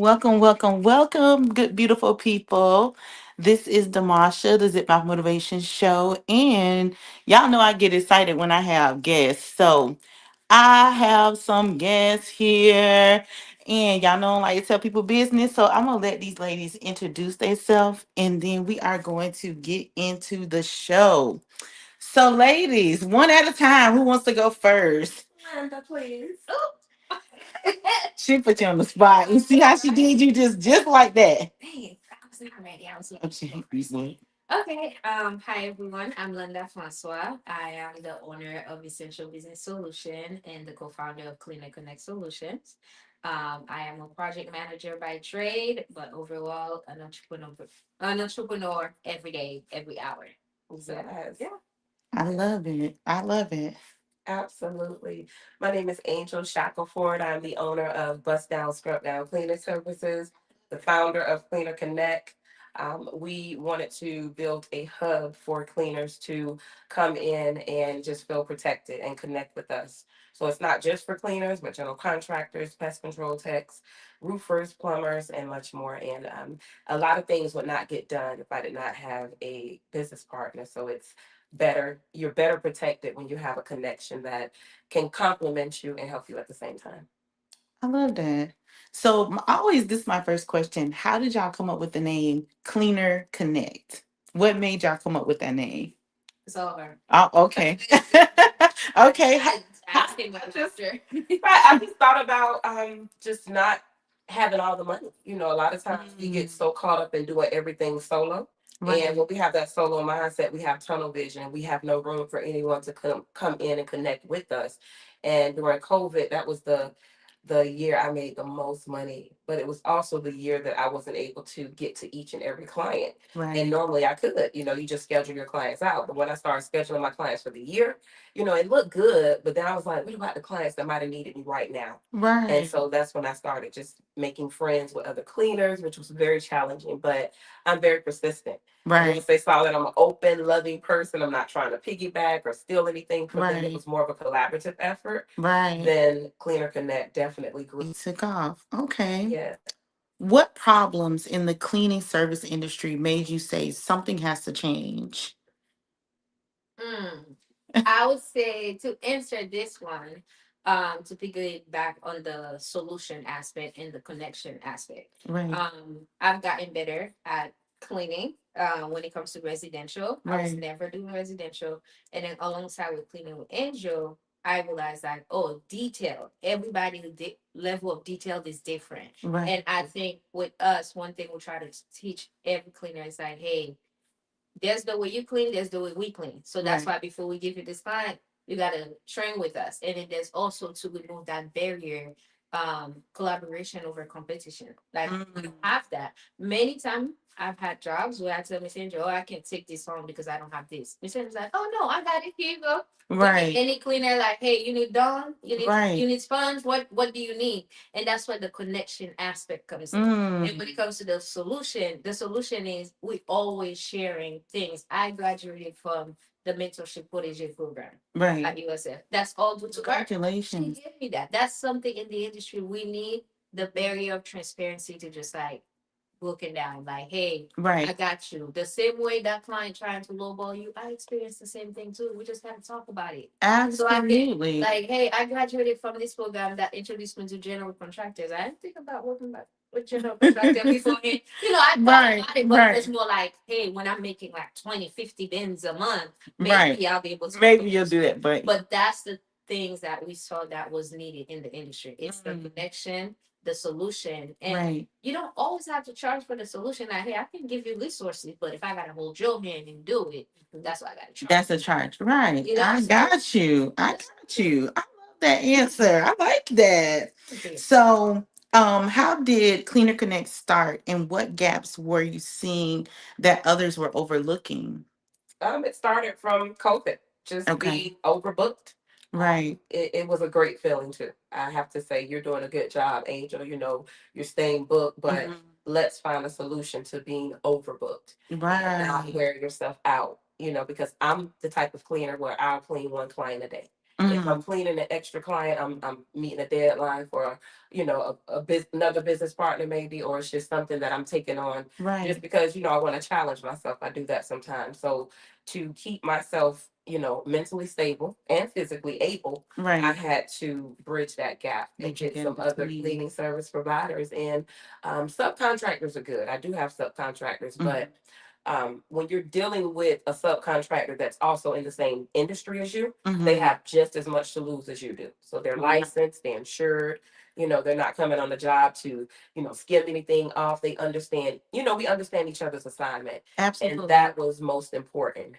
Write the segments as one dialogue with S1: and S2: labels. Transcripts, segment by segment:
S1: Welcome, welcome, welcome, good, beautiful people. This is Damasha, the Zip Mouth Motivation Show. And y'all know I get excited when I have guests. So I have some guests here. And y'all know I like to tell people business. So I'm going to let these ladies introduce themselves. And then we are going to get into the show. So, ladies, one at a time, who wants to go first?
S2: Landa, please.
S1: She put you on the spot. You see how she did you just like that.
S2: Hey, I was not ready. I was looking
S1: Okay,
S2: for
S1: you
S2: first.
S1: good.
S2: Okay. Hi everyone. I'm Landa Francois. I am the owner of Essential Business Solution and the co-founder of Cleaner Connect Solutions. I am a project manager by trade, but overall an entrepreneur every day, every hour. So
S3: Yes,
S2: yeah.
S1: I love it. I love it.
S3: absolutely. My name is Angel Shackelford. I'm the owner of Bust Down, Scrub Down Cleaning Services, the founder of Cleaner Connect. We wanted to build a hub for cleaners to come in and just feel protected and connect with us. So it's not just for cleaners, but general contractors, pest control techs, roofers, plumbers, and much more. And a lot of things would not get done if I did not have a business partner. So it's you're better protected when you have a connection that can complement you and help you at the same time.
S1: I love that. So, always, this is my first question. How did y'all come up with the name Cleaner Connect? What made y'all come up with that name?
S2: It's all her.
S1: Oh, okay. Okay.
S2: I came up
S3: Just
S2: after.
S3: I just thought about just not having all the money. A lot of times we get
S1: Mm,
S3: so caught up in doing everything solo. And
S1: right.
S3: when we have that solo mindset, we have tunnel vision. We have no room for anyone to come in and connect with us. And during COVID, that was the year I made the most money, but it was also the year that I wasn't able to get to each and every client. And
S1: Right.
S3: normally I could, you just schedule your clients out. But when I started scheduling my clients for the year, it looked good. But then I was like, what about the clients that might have needed me right now? And
S1: Right.
S3: so that's when I started just making friends with other cleaners, which was very challenging, but I'm very persistent. And
S1: Right.
S3: once they saw that I'm an open, loving person, I'm not trying to piggyback or steal anything from them. It
S1: Right.
S3: was more of a collaborative effort.
S1: Right.
S3: Then Cleaner Connect definitely grew.
S1: It took off. Okay.
S3: Yeah.
S1: What problems in the cleaning service industry made you say something has to change?
S2: Mm. I would say to answer this one, to piggyback on the solution aspect and the connection aspect.
S1: Right.
S2: I've gotten better at cleaning when it comes to residential. I was
S1: Right.
S2: never doing residential. And then alongside with cleaning with Angel, I realized that, oh, detail. Everybody's level of detail is different.
S1: Right.
S2: And I think with us, one thing we try to teach every cleaner is like, hey, there's the way you clean, there's the way we clean. So that's
S1: Right.
S2: why before we give you this client, you gotta train with us. And then there's also to remove that barrier, collaboration over competition. Like we
S1: Mm.
S2: don't have that. Many times I've had jobs where I tell Miss Angel, oh, I can't take this home because I don't have this. Miss Angel's like, oh no, I got it. Here you go. We get
S1: Right.
S2: any cleaner like, hey, you need Dawn, you
S1: Right.
S2: need sponge. What do you need? And that's where the connection aspect comes in. And
S1: Mm.
S2: when it comes to the solution is we always sharing things. I graduated from the mentorship protege program
S1: Right.
S2: at USF. That's all due to her. She
S1: Congratulations.
S2: gave me that. That's something in the industry we need, the barrier of transparency to just like looking down, like, hey, I
S1: Right.
S2: got you. The same way that client trying to lowball you, I experienced the same thing too. We just had to talk about it. So I can
S1: Absolutely.
S2: like, hey, I graduated from this program that introduced me to general contractors. I didn't think about working with general contractor before. I thought
S1: Right.
S2: about it, but it was
S1: Right.
S2: more like, hey, when I'm making like 20, 50 bins a month,
S1: Right.
S2: maybe I'll be able to work
S1: Maybe
S2: with
S1: you'll
S2: those
S1: do
S2: people.
S1: that, but
S2: But that's the things that we saw that was needed in the industry. It's the
S1: mm,
S2: connection, the solution, and
S1: right.
S2: you don't always have to charge for the solution. Like, hey, I can give you resources, but if I gotta hold your hand and do it, that's what I gotta charge.
S1: That's a charge. Right. I
S2: So
S1: got you. I got you. I love that answer. I like that.
S2: okay.
S1: So, how did Cleaner Connect start and what gaps were you seeing that others were overlooking?
S3: It started from COVID, just
S1: Okay.
S3: being overbooked.
S1: Right.
S3: It was a great feeling too. I have to say, you're doing a good job, Angel. You're staying booked, but
S1: Mhm.
S3: let's find a solution to being overbooked and not
S1: Right.
S3: wear yourself out. Because I'm the type of cleaner where I'll clean one client a day. If I'm
S1: Mhm.
S3: cleaning an extra client, I'm meeting a deadline for, another business partner maybe, or it's just something that I'm taking on just
S1: Right.
S3: because, I want to challenge myself. I do that sometimes. So to keep myself, mentally stable and physically able, I
S1: Right.
S3: had to bridge that gap and
S1: Did you
S3: get
S1: get in
S3: some other
S1: between?
S3: cleaning service providers. And subcontractors are good. I do have subcontractors,
S1: Mhm.
S3: but when you're dealing with a subcontractor that's also in the same industry as you, they
S1: Mhm.
S3: have just as much to lose as you do. So they're
S1: Right.
S3: licensed, they're insured. They're not coming on the job to, skim anything off. They understand, we understand each other's assignment. And
S1: Absolutely.
S3: that was most important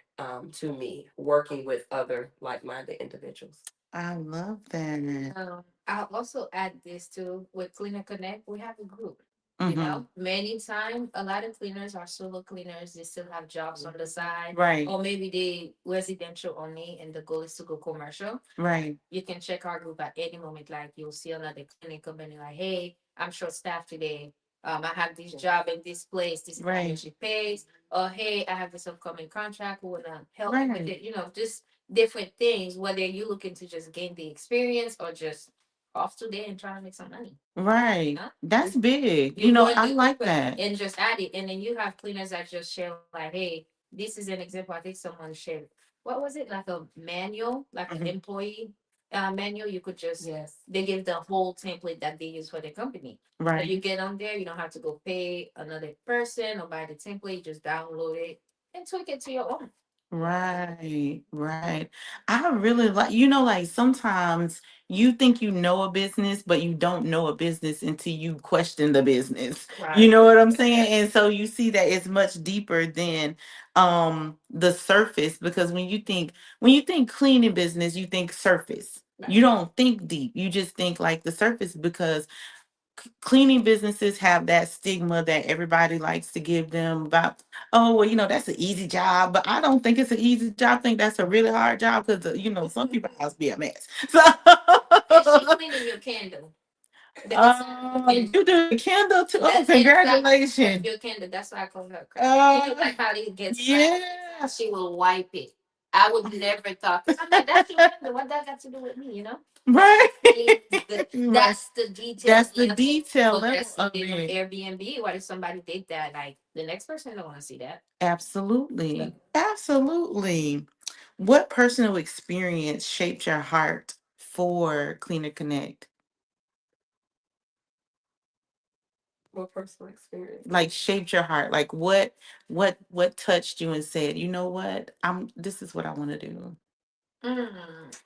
S3: to me, working with other like minded individuals.
S1: I love that.
S2: I'll also add this too with Cleaner Connect. We have a group.
S1: Mhm.
S2: Many times a lot of cleaners are solo cleaners. They still have jobs on the side,
S1: Right.
S2: or maybe they residential only, and the goal is to go commercial.
S1: Right.
S2: You can check our group at any moment. Like you'll see another cleaning company like, hey, I'm short staffed today. I have this job in this place. This is how
S1: Right.
S2: much it pays. Or hey, I have this upcoming contract. We wanna help you with
S1: Right.
S2: it. Just different things. Whether you're looking to just gain the experience or just off today and trying to make some money.
S1: Right.
S2: Huh?
S1: That's big.
S2: You go in
S1: I
S2: the
S1: like
S2: group
S1: that.
S2: and just add it, and then you have cleaners that just share like, hey, this is an example. I think someone shared. What was it like a manual, like an
S1: Mhm.
S2: employee manual? You could just
S3: Yes.
S2: they give the whole template that they use for the company. So
S1: Right.
S2: you get on there, you don't have to go pay another person or buy the template. You just download it and tweak it to your own.
S1: Right, right. I really like, like sometimes you think you know a business, but you don't know a business until you question the business. You
S2: Right.
S1: know what I'm saying? And so you see that it's much deeper than the surface, because when you think cleaning business, you think surface. You
S2: Right.
S1: don't think deep. You just think like the surface, because cleaning businesses have that stigma that everybody likes to give them about, oh, well, that's an easy job. But I don't think it's an easy job. I think that's a really hard job, because some people house be a mess. So
S2: And she cleaning your candle. The inside of your candle.
S1: you do the candle too. Oh,
S2: The inside of
S1: congratulations.
S2: your candle. That's why I call her crackhead.
S1: uh
S2: Like how it gets cracked.
S1: yeah.
S2: She will wipe it. I would never thought, because I'm like, that's your candle. What that got to do with me?
S1: Right. Right.
S2: That's the detail
S1: That's the
S2: level
S1: detail
S2: of that
S1: level of
S2: something on
S1: it.
S2: Airbnb. What if somebody did that? Like the next person don't want to see that.
S1: Absolutely. Absolutely. What personal experience shaped your heart for Cleaner Connect?
S3: What personal experience?
S1: Like shaped your heart. Like what touched you and said, "You know what? This is what I want to do."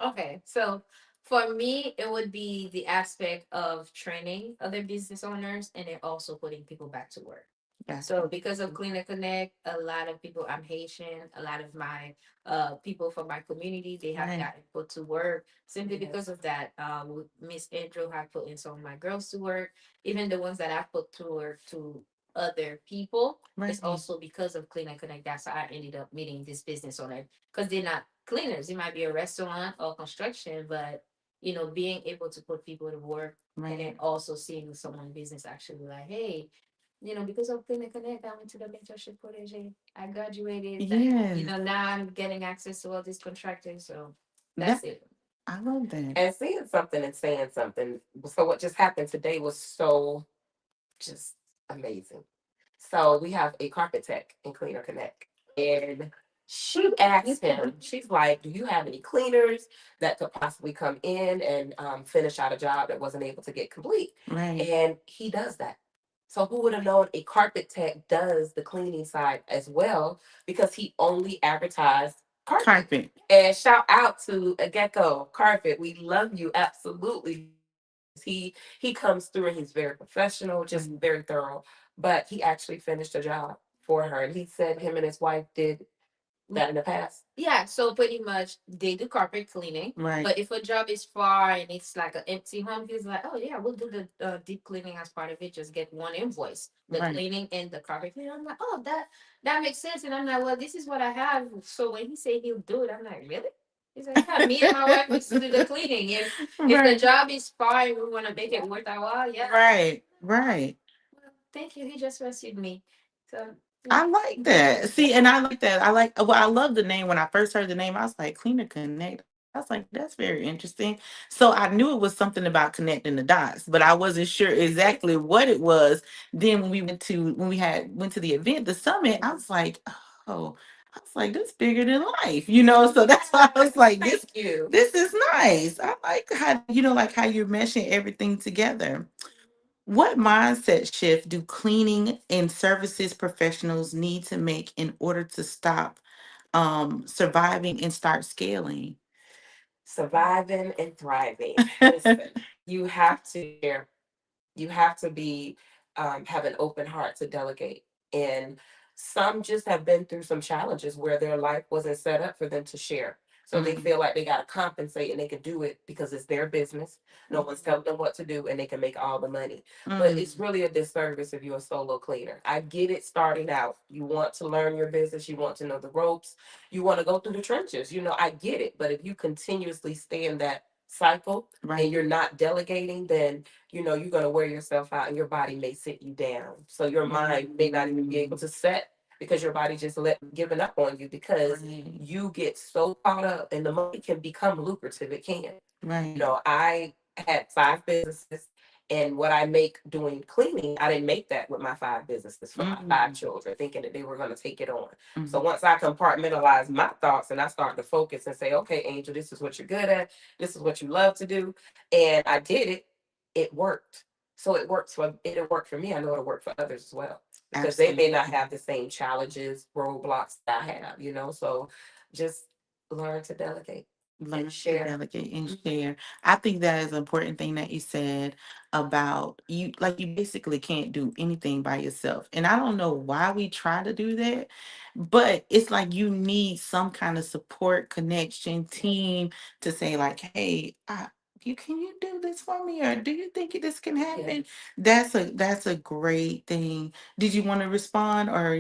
S2: Okay, so for me, it would be the aspect of training other business owners and then also putting people back to work.
S1: Got
S2: So
S1: you.
S2: because of Cleaner Connect, a lot of people, I'm Haitian, a lot of my people from my community, they have
S1: Right.
S2: gotten put to work simply
S3: Yes.
S2: because of that. Miss Andrew had put in some of my girls to work, even the ones that I put to work to other people. It's
S1: Right.
S2: also because of Cleaner Connect. That's how I ended up meeting this business owner because they're not cleaners. It might be a restaurant or construction, but being able to put people to work and then
S1: Right.
S2: also seeing someone business actually like, hey, because of Clinic Connect, I went to the mentorship protege. I graduated.
S1: Yes.
S2: Now I'm getting access to all these contractors. So
S1: That
S2: that's it.
S1: I love that.
S3: And seeing something and saying something. So what just happened today was so just amazing. So we have a carpet tech in Cleaner Connect. And she asked him, she's like, do you have any cleaners that could possibly come in and finish out a job that wasn't able to get complete?
S1: Right.
S3: And he does that. So who would have known a carpet tech does the cleaning side as well, because he only advertised carpet.
S1: Carpet.
S3: And shout out to a Gecko Carpet. We love you absolutely, because he comes through and he's very professional, just
S1: Right.
S3: very thorough. But he actually finished a job for her, and he said him and his wife did that in the past.
S2: Yeah, so pretty much they do carpet cleaning.
S1: Right.
S2: But if a job is far and it's like an empty home, he's like, oh yeah, we'll do the deep cleaning as part of it. Just get one invoice, the
S1: Right.
S2: cleaning and the carpet cleaning. I'm like, oh, that makes sense. And I'm like, well, this is what I have. So when he say he'll do it, I'm like, really? He's like, yeah, me and my wife used to do the cleaning. If the
S1: Right.
S2: job is far and we want to make it worth our while, yeah.
S1: Right. Right.
S2: Well, thank you. He just rescued me. So yeah.
S1: I like that. See, and I like that. I love the name. When I first heard the name, I was like, Cleaner Connect. I like I was like, that's very interesting. So I knew it was something about connecting the dots, but I wasn't sure exactly what it was. Then when we had went to the event, the summit, I was like, oh, I was like, this bigger than life, you know. So that's why I was like,
S3: Thank you.
S1: this is nice. I like how like how you're meshing everything together. What mindset shift do cleaning and services professionals need to make in order to stop surviving and start scaling?
S3: Surviving and thriving. Listen, you have to share. You have to be have an open heart to delegate. And some just have been through some challenges where their life wasn't set up for them to share. So they
S1: Mhm.
S3: feel like they got to compensate and they can do it because it's their business. No one's telling them what to do and they can make all the money. But it's
S1: Mm.
S3: really a disservice if you're a solo cleaner. I get it starting out. You want to learn your business, you want to know the ropes, you want to go through the trenches. I get it. But if you continuously stay in that cycle and
S1: Right.
S3: you're not delegating, then you're going to wear yourself out and your body may sit you down. So your mind may not even be able to set because your body just giving up on you because
S1: Right.
S3: you get so caught up and the money can become lucrative. It can.
S1: Right.
S3: I had 5 businesses, and what I make doing cleaning, I didn't make that with my 5 businesses for my 5 children, thinking that they were going to take it on. So
S1: Mhm.
S3: once I compartmentalize my thoughts and I start to focus and say, okay, Angel, this is what you're good at, this is what you love to do, and I did it, it worked. So it'll work for me. I know it'll work for others as well because they may not
S1: Absolutely.
S3: have the same challenges, roadblocks that I have. So just learn to delegate and
S1: Learn to
S3: share.
S1: delegate and share. I think that is an important thing that you said about you, like you basically can't do anything by yourself. And I don't know why we try to do that, but it's like you need some kind of support, connection, team to say, like, hey, can you do this for me? Or do you think this can happen?
S3: Yes.
S1: That's a great thing. Did you want to respond or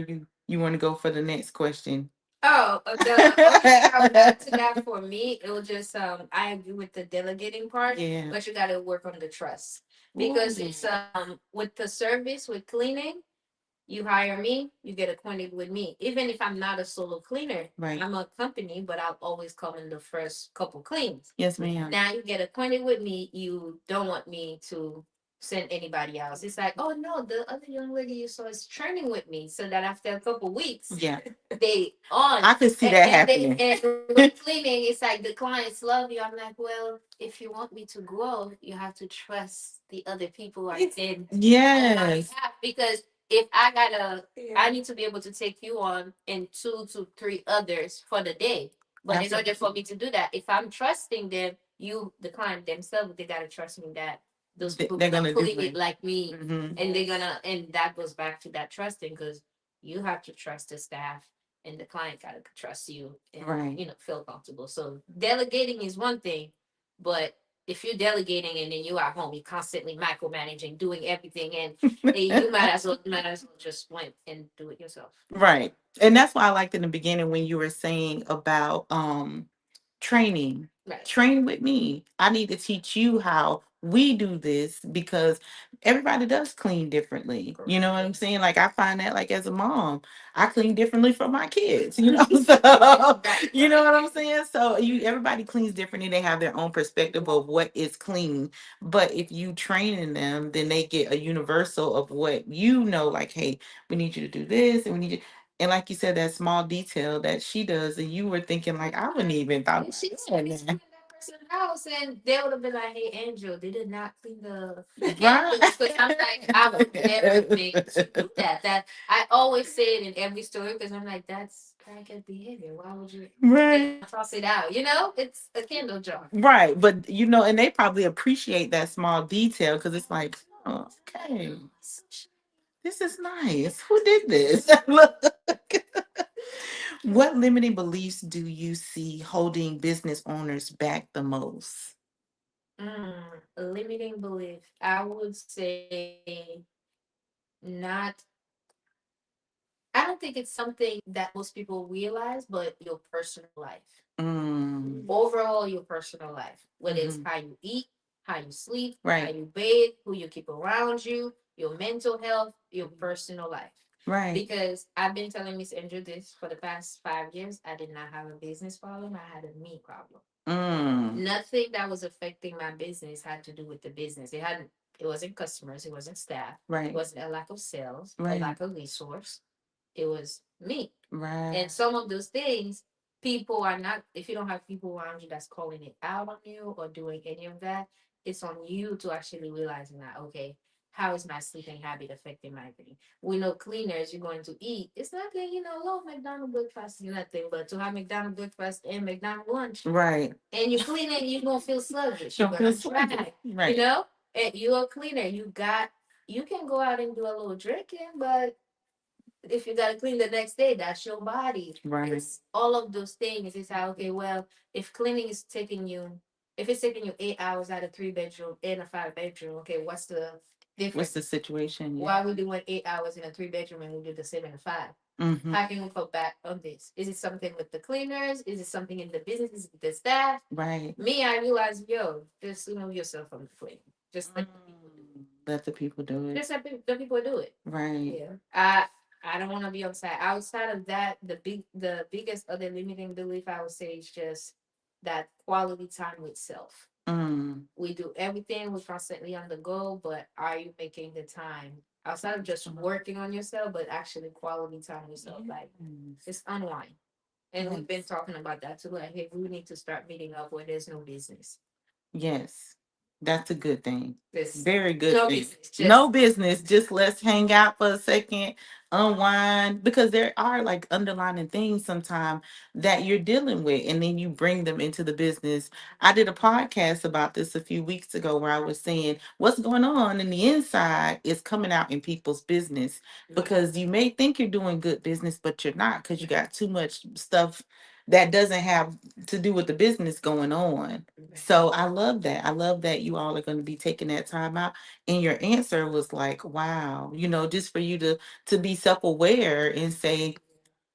S1: you want to go for the next question?
S2: Oh, the only thing I would add to that for me, it will just I agree with the delegating part,
S1: Yeah.
S2: but you got to work on the trust because
S1: Ooh.
S2: it's with the service with cleaning. You hire me, you get acquainted with me. Even if I'm not a solo cleaner,
S1: Right.
S2: I'm a company, but I'll always come in the first couple cleans.
S1: Yes, ma'am.
S2: Now you get acquainted with me, you don't want me to send anybody else. It's like, oh no, the other young lady you saw is training with me, so that after a couple weeks,
S1: Yeah.
S2: they on.
S1: I could see that
S2: And they
S1: happening.
S2: and with cleaning, it's like the clients love you. I'm like, well, if you want me to grow, you have to trust the other people I did on my
S1: Yes.
S2: behalf because if I gotta, I
S3: Yeah.
S2: need to be able to take you on and 2 to 3 others for the day. But in order for
S1: Absolutely.
S2: me to do that, if I'm trusting them, the client themselves, they gotta trust me that those people
S1: They're
S2: gonna
S1: gonna do
S2: clean it
S1: it.
S2: like me,
S1: Hmm.
S2: and they're gonna, and that goes back to that trusting because you have to trust the staff, and the client gotta trust you, and
S1: Right.
S2: feel comfortable. So delegating is one thing, but if you're delegating and then you at home, you're constantly micromanaging, doing everything, and you might as well just went and do it yourself.
S1: Right. And that's why I liked in the beginning when you were saying about training.
S2: Right.
S1: Train with me. I need to teach you how we do this because everybody does clean differently. You know what I'm saying? Like I find that like as a mom, I clean differently for my kids, you know. So
S2: Right.
S1: you know what I'm saying? So everybody cleans differently. They have their own perspective of what is clean. But if you train in them, then they get a universal of what like, hey, we need you to do this and we need you. And like you said, that small detail that she does, and you were thinking like, I wouldn't even thought
S2: And
S1: about
S2: she took
S1: doing
S2: me to
S1: that.
S2: that person's house, and they would have been like, "Hey, Angel, they did not clean the
S1: Right.
S2: candles." Because I'm like, I would never think to do that. That I always say it in every story because I'm like, that's crackhead behavior. Why would you?
S1: Right.
S2: Toss it out. It's a candle jar.
S1: Right. But and they probably appreciate that small detail because it's like, oh, okay, this is nice. Who did this? Look. What limiting beliefs do you see holding business owners back the most?
S2: Limiting belief. I would say not. I don't think it's something that most people realize, but your personal life.
S1: Mm.
S2: Overall, your personal life, whether it's
S1: Hmm.
S2: how you eat, how you sleep, how
S1: Right.
S2: you bathe, who you keep around you, your mental health, your personal life.
S1: Right.
S2: Because I've been telling Miss Andrew this for the past 5 years. I did not have a business problem. I had a me problem.
S1: Mm.
S2: Nothing that was affecting my business had to do with the business. It wasn't customers, it wasn't staff, it
S1: Right.
S2: wasn't a lack of sales, a
S1: Right.
S2: lack of resource. It was me. And
S1: Right.
S2: some of those things, people are not, if you don't have people around you that's calling it out on you or doing any of that, it's on you to actually realizing that, okay, how is my sleeping habit affecting my thing? We know cleaners, you're going to eat. It's not that, oh, McDonald's breakfast is nothing, but to have McDonald's breakfast and McDonald's lunch,
S1: Right.
S2: and you clean it, you're gonna feel sluggish. You're
S1: Don't feel
S2: gonna
S1: sluggish.
S2: drag,
S1: Right.
S2: And you're a cleaner. You can go out and do a little drinking, but if you gotta clean the next day, that's your body.
S1: Right.
S2: It's all of those things. It's how, okay, well, if cleaning is taking you, if it's taking you 8 hours out of 3 bedroom in a 5 bedroom, okay, what's the
S1: What's the
S2: difference?
S1: situation? Yeah.
S2: Why we doing 8 hours in a 3 bedroom and we do the same in a five?
S1: Mm-hmm.
S2: How can we go back on this? Is it something with the cleaners? Is it something in the business? Is it the staff?
S1: Right.
S2: Me, I realized, yo, just remove yourself from the flame. Just let the people do it.
S1: Let the people do it.
S2: Just let the people do it.
S1: Right.
S2: Yeah. I don't want to be outside. Outside of that, the biggest other limiting belief I would say is just that quality time with self.
S1: Mm.
S2: We do everything. We're constantly on the go, but are you making the time outside of just working on yourself, but actually quality time with yourself? Like,
S1: Yes.
S2: just unwind. And we've been
S1: Yes.
S2: talking about that too. Like, hey, we need to start meeting up where there's no business.
S1: Yes. That's a good thing.
S2: This
S1: Very good
S2: no
S1: thing.
S2: business.
S1: No
S2: Just
S1: business. Just let's hang out for a second, unwind, because there are like underlying things sometimes that you're dealing with, and then you bring them into the business. I did a podcast about this a few weeks ago where I was saying what's going on in the inside is coming out in people's business because you may think you're doing good business, but you're not because you got too much stuff that doesn't have to do with the business going on. So I love that. I love that you all are going to be taking that time out. And your answer was like, wow, just for you to be self-aware and say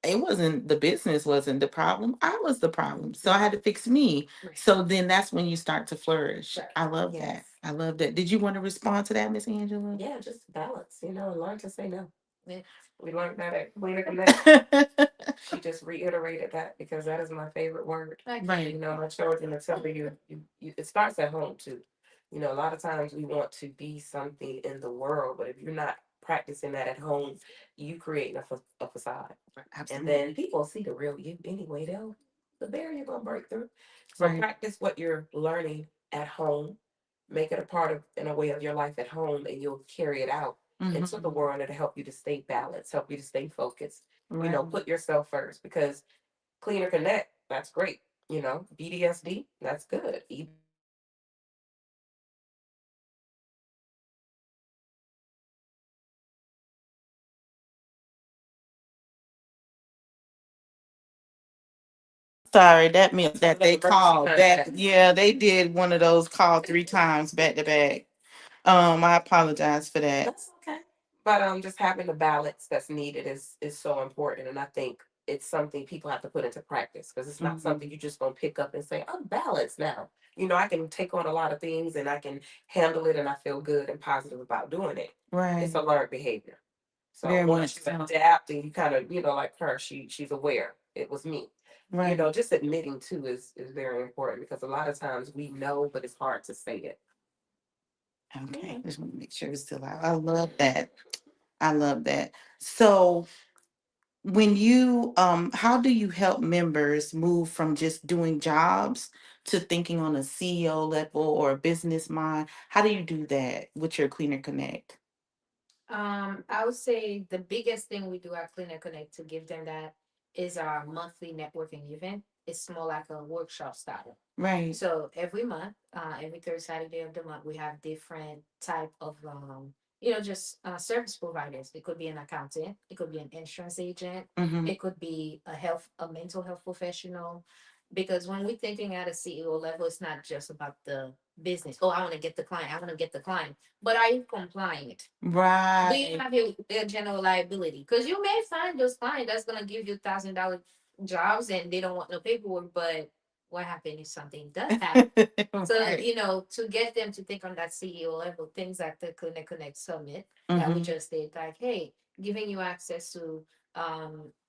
S1: it wasn't the business wasn't the problem. I was the problem. So I had to fix me.
S2: right.
S1: So then that's when you start to flourish.
S2: Right.
S1: I love that.
S3: Yes.
S1: I love that. Did you want to respond to that, Miss Angela?
S3: Yeah, just balance, and learn to say no.
S2: Yeah.
S3: We learned that at Cleaner Connect. She just reiterated that because that is my favorite word.
S1: Right.
S3: My children are telling it starts at home too. A lot of times we want to be something in the world, but if you're not practicing that at home, you create a facade. And
S1: Absolutely.
S3: then people see the real you anyway. The barrier gonna break through. So
S1: Right.
S3: practice what you're learning at home, make it a part of in a way of your life at home, and you'll carry it out into the
S1: Mhm.
S3: world. It'll help you to stay balanced, help you to stay focused.
S1: Right.
S3: Put yourself first because Cleaner Connect, that's great. BDSD, that's good.
S1: Sorry, that meant that they
S3: Emergency
S1: called back.
S3: contact.
S1: Yeah, they did one of those call 3 times back to back. I apologize for that.
S3: That's okay. But just having the balance that's needed is so important, and I think it's something people have to put into practice because it's not something
S1: Mhm.
S3: you just gonna pick up and say, "I'm balanced now." I can take on a lot of things and I can handle it, and I feel good and positive about doing it. It's
S1: Right.
S3: a learned behavior. So
S1: Very much
S3: once you
S1: so.
S3: adapt and you kind of, like her, she's aware it was me.
S1: Right.
S3: Just admitting too is very important because a lot of times we know, but it's hard to say it.
S1: Okay.
S3: Yeah.
S1: Just want to make sure it's still out. I love that. I love that. So when you how do you help members move from just doing jobs to thinking on a CEO level or a business mind? How do you do that with your Cleaner Connect?
S2: I would say the biggest thing we do at Cleaner Connect to give them that is our monthly networking event. It's more like a workshop style.
S1: Right.
S2: So every month, every third Saturday of the month, we have different type of just service providers. It could be an accountant, it could be an insurance agent,
S1: Mm-hmm.
S2: it could be a mental health professional. Because when we're thinking at a CEO level, it's not just about the business. Oh, I want to get the client. I want to get the client. But are you compliant? Do you
S1: Right.
S2: have your general liability? Because you may find those client that's gonna give you $1,000 jobs and they don't want no paperwork, but what happens if something does happen? So,
S1: Right.
S2: to get them to think on that CEO level, things like the Connect Summit that we
S1: Mm-hmm.
S2: just did, like, hey, giving you access to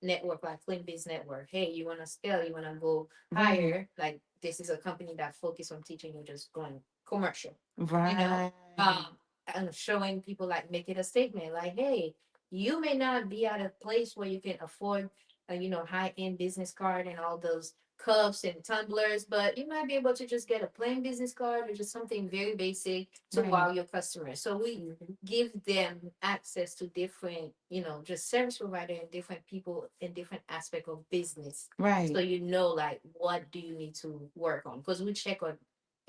S2: network like Clean Biz Network. Hey, you want to scale, you want to go
S1: Right.
S2: higher. Like this is a company that focus on teaching you just going commercial, you know,
S1: Right.
S2: um, and showing people like make it a statement like, hey, you may not be at a place where you can afford a high end business card and all those cups and tumblers, but you might be able to just get a plain business card or just something very basic to wow
S1: Right.
S2: your customers. So we give them access to different, just service provider and different people in different aspect of business. So
S1: Right.
S2: like what do you need to work on? Because we check on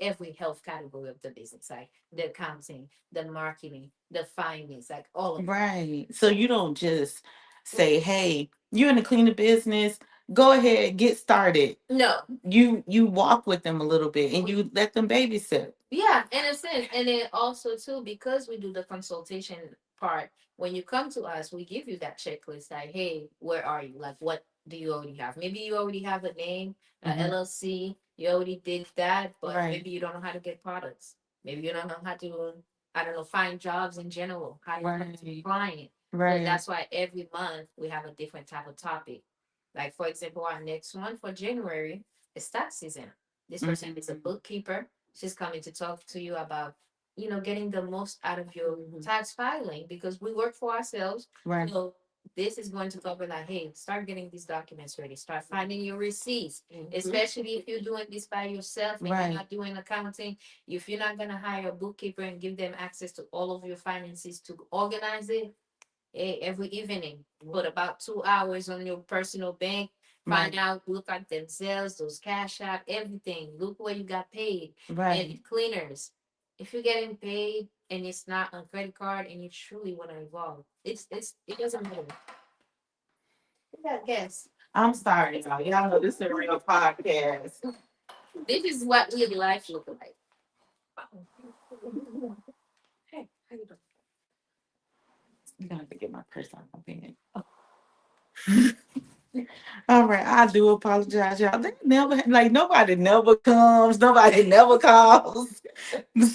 S2: every health category of the business, like the accounting, the marketing, the finance, like all of it.
S1: Right. So you don't just say, "Hey, you're in the cleaner business. Go ahead, get started."
S2: No,
S1: You walk with them a little bit and you let them babysit.
S2: yeah, in a sense. And then also too, because we do the consultation part, when you come to us, we give you that checklist like, hey, where are you? Like what do you already have? Maybe you already have a name, a
S1: Hmm.
S2: LLC, you already did that, but
S1: Right.
S2: maybe you don't know how to get products. Maybe you don't know how to, I don't know, find jobs in general, how to talk to a
S1: Right.
S2: client. So
S1: Right.
S2: that's why every month we have a different type of topic. Like for example, our next one for January is tax season. This person is a
S1: Mhm.
S2: bookkeeper. She's coming to talk to you about, getting the most out of your tax filing because we work for ourselves.
S1: Right.
S2: So this is going to cover like, hey, start getting these documents ready. Start finding your receipts, especially if you're doing this by yourself and you're
S1: Right.
S2: not doing accounting. If you're not gonna hire a bookkeeper and give them access to all of your finances to organize it, every evening. Put about 2 hours on your personal bank. Find
S1: Right.
S2: out, look at themselves, those cash app, everything. Look where you got paid. And
S1: Right.
S2: cleaners, if you're getting paid and it's not on credit card and you truly want to evolve, it doesn't matter. Yeah, guess
S1: I'm sorry, y'all. Y'all know this is a real podcast.
S2: this is what real life look like. Hey, how you doing?
S1: You don't have to get my purse out of my bed. All right, I do apologize, y'all. They never like nobody never comes, nobody never calls.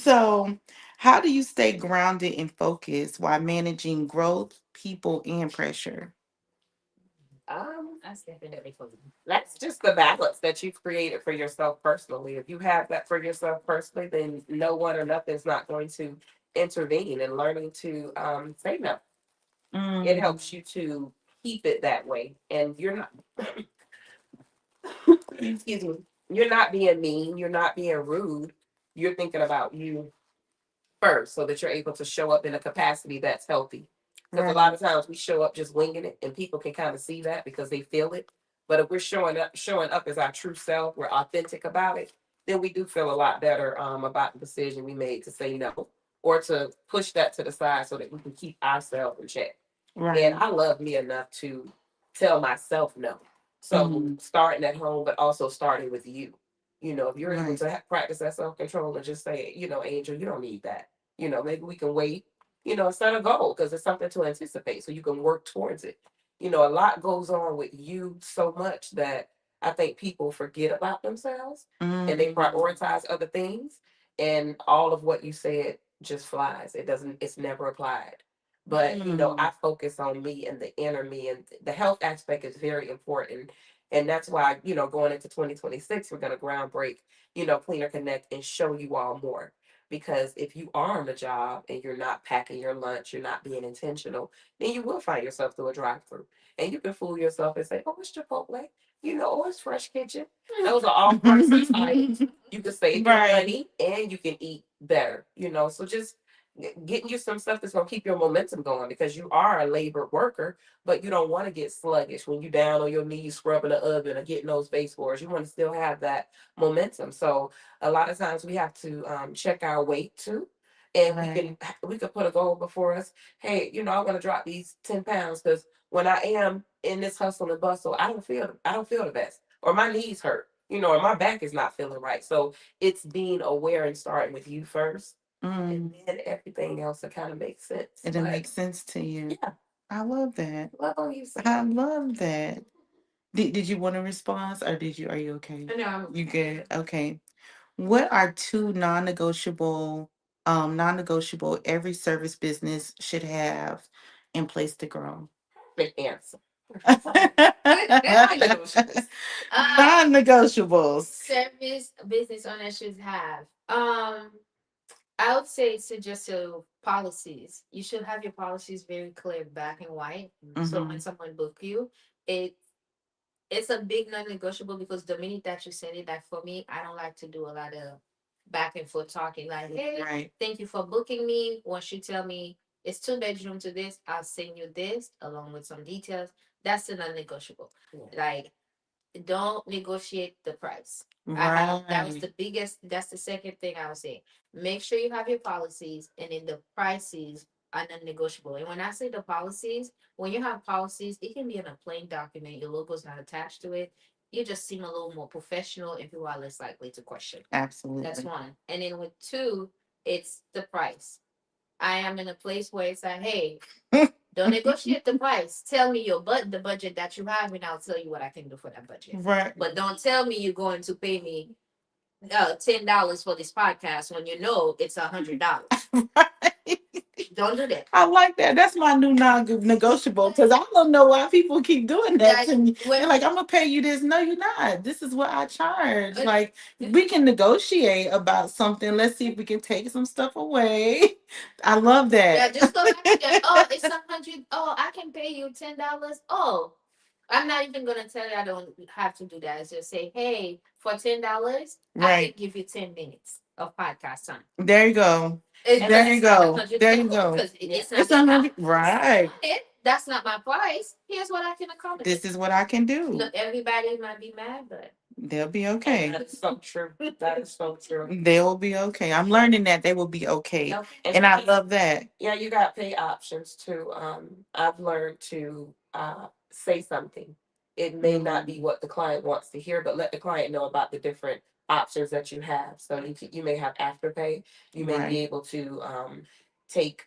S1: So, how do you stay grounded and focused while managing growth, people, and pressure?
S2: That's definitely for me.
S3: That's just the balance that you've created for yourself personally. If you have that for yourself personally, then no one or nothing's not going to intervene. And learning to say no, it
S1: Mm,
S3: helps you to keep it that way. And you're not, excuse me, you're not being mean, you're not being rude. You're thinking about you first so that you're able to show up in a capacity that's healthy. Because a lot
S1: right,
S3: of times we show up just winging it and people can kind of see that because they feel it. But if we're showing up as our true self, we're authentic about it, then we do feel a lot better about the decision we made to say no or to push that to the side so that we can keep ourselves in check. And
S1: right.
S3: I love me enough to tell myself no. So
S1: Mm,
S3: starting at home, but also starting with you. If you're able
S1: right,
S3: to practice that self control and just say, Angel, you don't need that. Maybe we can wait, set a goal because it's something to anticipate so you can work towards it. A lot goes on with you so much that I think people forget about themselves and they
S1: mm,
S3: prioritize other things. And all of what you said just flies. It's never applied. But,
S1: mm,
S3: I focus on me and the inner me, and the health aspect is very important. And that's why, going into 2026, we're going to ground break, Cleaner Connect and show you all more. Because if you are on the job and you're not packing your lunch, you're not being intentional, then you will find yourself through a drive through. And you can fool yourself and say, oh, it's Chipotle, oh, it's Fresh Kitchen. Those are all purchase items. You can save your
S1: right.
S3: money and you can eat better, So just getting you some stuff that's going to keep your momentum going because you are a labor worker, but you don't want to get sluggish when you're down on your knees scrubbing the oven or getting those baseboards. You want to still have that momentum. So a lot of times we have to check our weight too. And we
S1: Right.
S3: can put a goal before us. Hey, I want to drop these 10 pounds because when I am in this hustle and bustle, I don't feel the best, or my knees hurt, or my back is not feeling right. So it's being aware and starting with you first, and
S1: Mm,
S3: then everything else will kind of make sense.
S1: it'll
S3: But
S1: make sense to you.
S3: yeah,
S1: I love that.
S3: love on you,
S1: I
S3: sis.
S1: love that. Did you want a response or are you okay?
S2: No,
S1: You good? Okay. What are two non-negotiable every service business should have in place to grow?
S3: Big answer. Non-negotiables.
S1: Non-negotiables.
S2: Service business owners should have. I would say to just so policies. You should have your policies very clear, black and white. So when
S1: Hmm.
S2: someone book you, it it's a big non-negotiable because the minute that you send it, like for me, I don't like to do a lot of back and forth talking. Like, hey,
S1: Right.
S2: thank you for booking me. Once you tell me it's two bedroom to this, I'll send you this along with some details. That's a non-negotiable.
S3: Yeah.
S2: Like don't negotiate the price. I have that was
S1: Right.
S2: the biggest that's the second thing I would say. Make sure you have your policies and then the prices are non-negotiable. And when I say the policies, when you have policies, it can be in a plain document, your logo's not attached to it. You just seem a little more professional and people are less likely to question. That's
S1: Absolutely.
S2: one. And then with two, it's the price. I am in a place where it's like, hey, don't negotiate the price. Tell me the budget that you have, and I'll tell you what I can do for that budget.
S1: Right.
S2: But don't tell me you're going to pay me $10 for this podcast when you know it's $100.
S1: Right.
S2: Don't do that.
S1: I like that. That's my new non-negotiable because I don't know why people keep doing that
S2: That
S1: to me.
S2: when
S1: They're like, "I'm gonna pay you this." No, you're not. This is what I charge.
S2: uh,
S1: Like, we can negotiate about something. Let's see if we can take some stuff away. I love
S2: yeah,
S1: that.
S2: just go back to that. Oh, it's 100. Oh, I can pay you $10. Oh, I'm not even gonna tell you I don't have to do that. It's just say, hey, for $10, I can
S1: Right.
S2: give you 10 minutes of podcast time.
S1: There you go.
S2: Because
S1: There you
S2: it's not a
S1: go.
S2: hundred
S1: There you
S2: dollars.
S1: go.
S2: Because it's not
S1: It's
S2: that
S1: not
S2: I,
S1: gonna be right.
S2: that's not my price. Here's what I can
S1: This
S2: accommodate.
S1: is what I can
S2: No,
S1: do.
S2: everybody might be mad, but
S1: They'll be
S3: And
S1: okay.
S3: that is so true. That is so true.
S1: They will be okay. I'm learning that they will be okay.
S2: okay.
S3: And
S1: And I love that.
S3: yeah, you got pay options too. I've learned to say something. It may not
S1: Mm,
S3: be what the client wants to hear, but let the client know about the different options that you have. So you may have afterpay. You may be
S1: right.
S3: able to take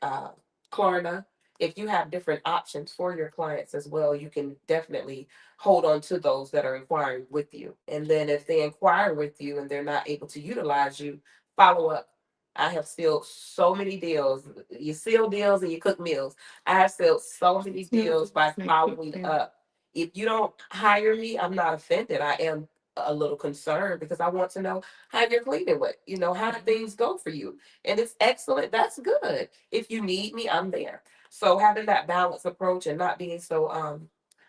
S3: Klarna. If you have different options for your clients as well, you can definitely hold on to those that are inquiring with you. And then if they inquire with you and they're not able to utilize you, follow up. I have sealed so many deals. You seal deals and you cook meals. I have sealed so many deals by following up. If you don't hire me, I'm not offended. I am a little concerned because I want to know how you're cleaning with. You know, how do things go for you? And it's excellent. That's good. If you need me, I'm there. So having that balanced approach and not being so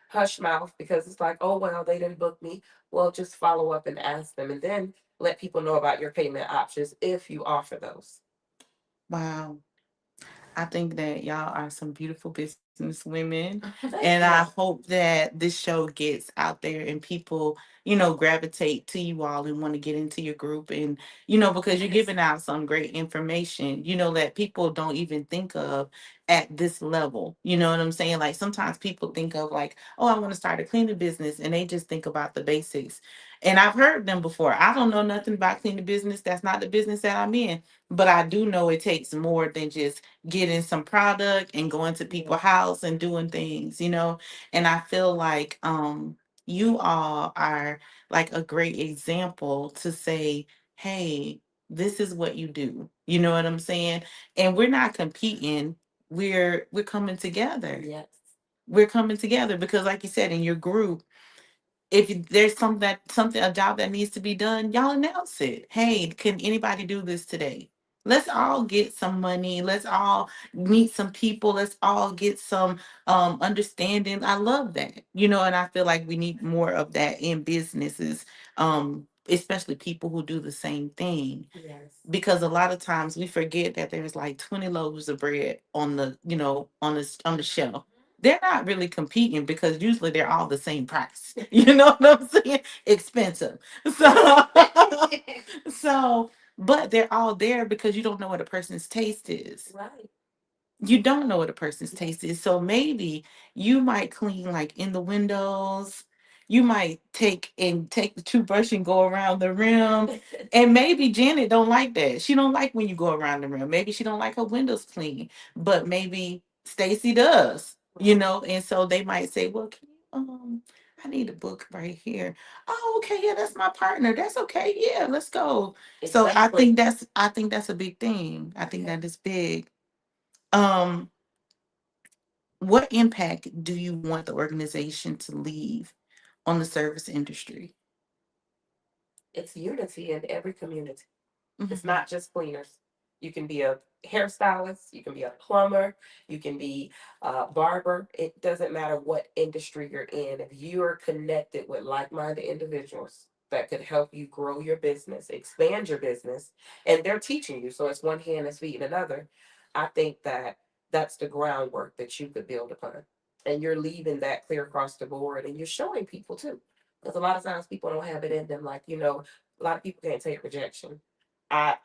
S3: hush mouth because it's like, oh well, they didn't book me. Well, just follow up and ask them and then let people know about your payment options if you offer those.
S1: Wow. I think that y'all are some beautiful business women. And
S3: Thank
S1: I
S3: you.
S1: hope that this show gets out there and people, gravitate to you all and want to get into your group. And, because you're
S3: Yes.
S1: giving out some great information, that people don't even think of at this level. You know what I'm saying? Like sometimes people think of like, oh, I want to start a cleaning business and they just think about the basics. And I've heard them before. I don't know nothing about cleaning business. That's not the business that I'm in. But I do know it takes more than just getting some product and going to
S3: Yeah.
S1: people's house and doing things. And I feel like you all are like a great example to say, hey, this is what you do. You know what I'm saying? And we're not competing. We're coming together.
S3: Yes.
S1: We're coming together because like you said in your group, if there's something a job that needs to be done, y'all announce it. Hey, can anybody do this today? Let's all get some money. Let's all meet some people. Let's all get some understanding. I love that. And I feel like we need more of that in businesses, especially people who do the same thing
S3: Yes.
S1: because a lot of times we forget that there's like 20 loaves of bread on the on the shelf. They're not really competing because usually they're all the same price. You know what I'm saying? Expensive. So so but they're all there because you don't know what a person's taste is.
S3: Right.
S1: You don't know what a person's taste is. So maybe you might clean like in the windows. You might take the toothbrush and go around the rim. And maybe Janet don't like that. She don't like when you go around the rim. Maybe she don't like her windows clean. But maybe Stacy does. And so they might say, well, can you I need a book right here. Oh, okay, yeah, that's my partner. That's okay. Yeah, let's go. So I
S3: Exactly.
S1: think that's a big thing. I think
S3: Yeah.
S1: that is big. Um, what impact do you want the organization to leave on the service industry?
S3: It's unity in every community. It's
S1: Mhm.
S3: not just cleaners. You can be a hairstylist, you can be a plumber, you can be a barber. It doesn't matter what industry you're in. If you are connected with like minded individuals that could help you grow your business, expand your business, and they're teaching you, so it's one hand is feeding another. I think that that's the groundwork that you could build upon. And you're leaving that clear across the board and you're showing people too. Because a lot of times people don't have it in them, like, a lot of people can't take rejection. I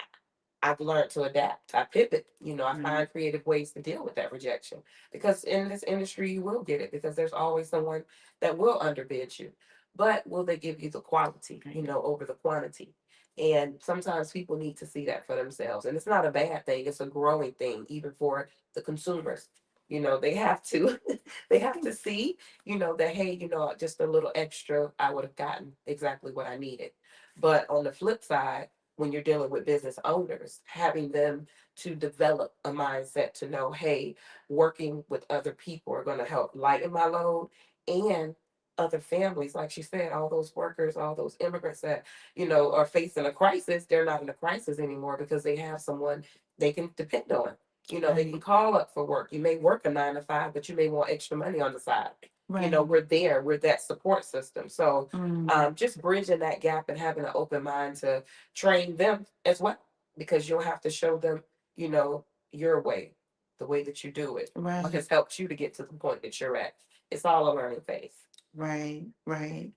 S3: I've learned to adapt. I pivot. I
S1: Right.
S3: find creative ways to deal with that rejection. Because in this industry, you will get it because there's always someone that will underbid you. But will they give you the quality,
S1: Right.
S3: over the quantity? And sometimes people need to see that for themselves. And it's not a bad thing, it's a growing thing, even for the consumers. They have to they have to see, that hey, just a little extra, I would have gotten exactly what I needed. But on the flip side, when you're dealing with business owners, having them to develop a mindset to know, hey, working with other people are going to help lighten my load and other families, like she said, all those workers, all those immigrants that, are facing a crisis, they're not in a crisis anymore because they have someone they can depend on. They can
S1: Right.
S3: call up for work. You may work a 9 to 5, but you may want extra money on the side.
S1: Right.
S3: We're there, we're that support system. So
S1: Mm.
S3: just bridging that gap and having an open mind to train them as well, because you'll have to show them, your way, the way that you do it, what
S1: Right.
S3: has helped you to get to the point that you're at. It's all a learning phase.
S1: Right. Right.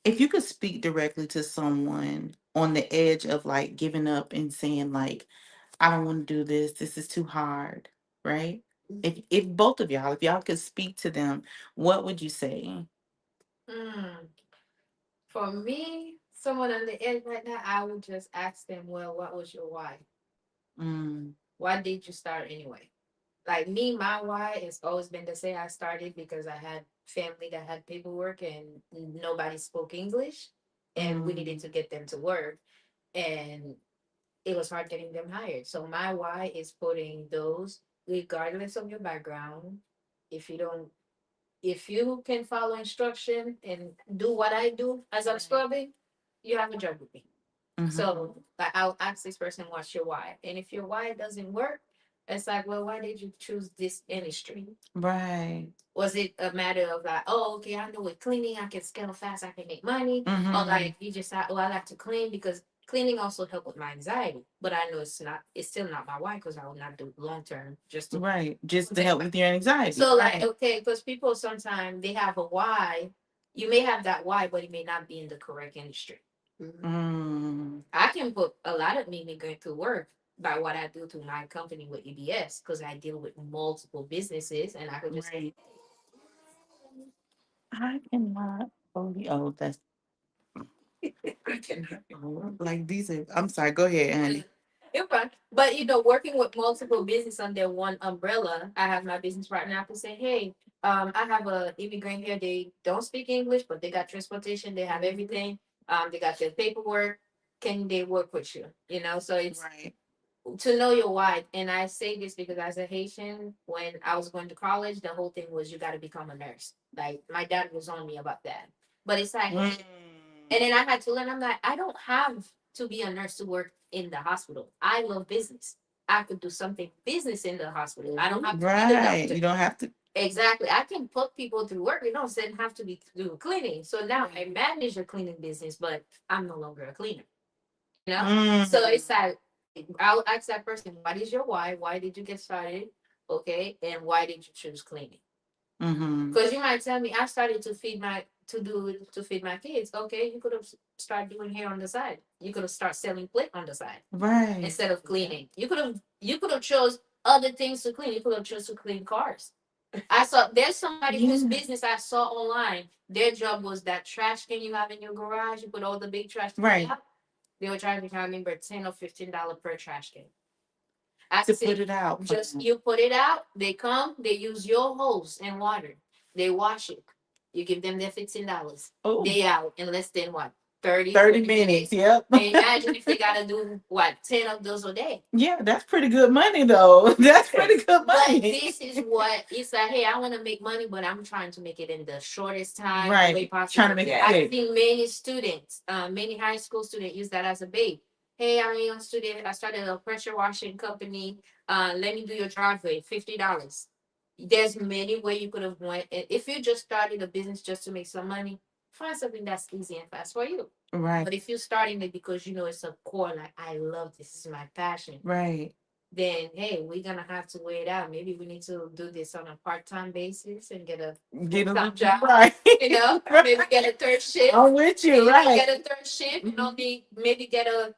S1: If you could speak directly to someone on the edge of like giving up and saying like, I don't want to do this, this is too hard, right? If both of y'all, if y'all could speak to them, what would you say?
S2: Mm. For me, someone on the edge right now, I would just ask them, well, what was your why?
S1: Mm.
S2: Why did you start anyway? Like me, my why has always been to say I started because I had family that had paperwork and nobody spoke English and we needed
S1: Mm.
S2: to get them to work and it was hard getting them hired. So my why is putting those, regardless of your background, if you don't if you can follow instruction and do what I do as I'm scrubbing, you have a job with me.
S1: Mm-hmm.
S2: So like I'll ask this person, what's your why? And if your why doesn't work, it's like, well, why did you choose this industry?
S1: Right.
S2: Was it a matter of like, oh, okay, I know with cleaning, I can scale fast, I can make money, or
S1: Mm-hmm.
S2: like you just thought, oh, I like to clean because cleaning also help with my anxiety. But I know it's still not my why because I will not do long term just to
S1: Right. Just to
S2: make
S1: help
S2: money.
S1: with your anxiety.
S2: So like,
S1: Right.
S2: okay, because people sometimes they have a why. You may have that why, but it may not be in the correct industry. Mhm.
S1: Mm.
S2: I can put a lot of me going to work by what I do to my company with EBS because I deal with multiple businesses and I could just say,
S1: Right. I cannot believe. Oh, that's I cannot. Like these are. I'm sorry. Go ahead, honey.
S2: you're fine. But working with multiple business under one umbrella, I have my business partner. I can say, hey, I have a immigrant here. They don't speak English, but they got transportation. They have everything. They got their paperwork. Can they work with you? So it's
S1: Right.
S2: to know your why. And I say this because as a Haitian, when I was going to college, the whole thing was you got to become a nurse. Like my dad was on me about that. But it's like,
S1: Mm.
S2: and then I had to learn. I'm like, I don't have to be a nurse to work in the hospital. I love business. I could do something business in the hospital. I don't have to be the
S1: Right.
S2: doctor.
S1: You don't have to.
S2: Exactly. I can put people through work. It don't have to be through cleaning. So now I manage a cleaning business, but I'm no longer a cleaner. You know? So
S1: Mm.
S2: it's like I'll ask that person, what is your why? Why did you get started? Okay. And why did you choose cleaning?
S1: Mm-hmm.
S2: Because you might tell me I started to feed my kids. Okay, you could have started doing hair on the side. You could have started selling plate on the side
S1: Right.
S2: instead of cleaning. You could have chose other things to clean. You could have chose to clean cars. I saw there's somebody whose
S1: Yeah.
S2: business I saw online. Their job was that trash can you have in your garage. You put all the big trash cans
S1: Right.
S2: out. They were charging, I remember, $10 or $15 per trash can. I
S1: To
S2: said,
S1: put it out for
S2: just
S1: them.
S2: you put it out, they come, they use your hose and water. They wash it. You give them their $15.
S1: Oh.
S2: They out in less than what? 30,
S1: 30
S2: 40
S1: minutes.
S2: minutes.
S1: Yep.
S2: And imagine if they gotta do what, 10 of those a day.
S1: Yeah, that's pretty good money though. That's pretty good
S2: But
S1: money.
S2: this is what it's like. Hey, I want to make money, but I'm trying to make it in the shortest time way
S1: Right. Trying to
S2: possible.
S1: make it
S3: Yeah.
S2: I've
S1: quick.
S2: seen many students, many high school students use that as a bait. Hey, I'm a young student. I started a pressure washing company. Let me do your driveway, $50. There's many ways you could have went. And if you just started a business just to make some money, find something that's easy and fast for you.
S1: Right.
S2: But if you're starting it because you know it's a core, like I love this is my passion,
S1: Right.
S2: then hey, we're gonna have to weigh it out. Maybe we need to do this on a part-time basis and get a
S1: Get a
S2: full-time
S1: little
S2: job.
S1: right.
S2: Maybe
S1: Right.
S2: get a third shift.
S1: I'm with you,
S2: Maybe
S1: right.
S2: get a third shift and
S1: Mhm.
S2: only maybe get a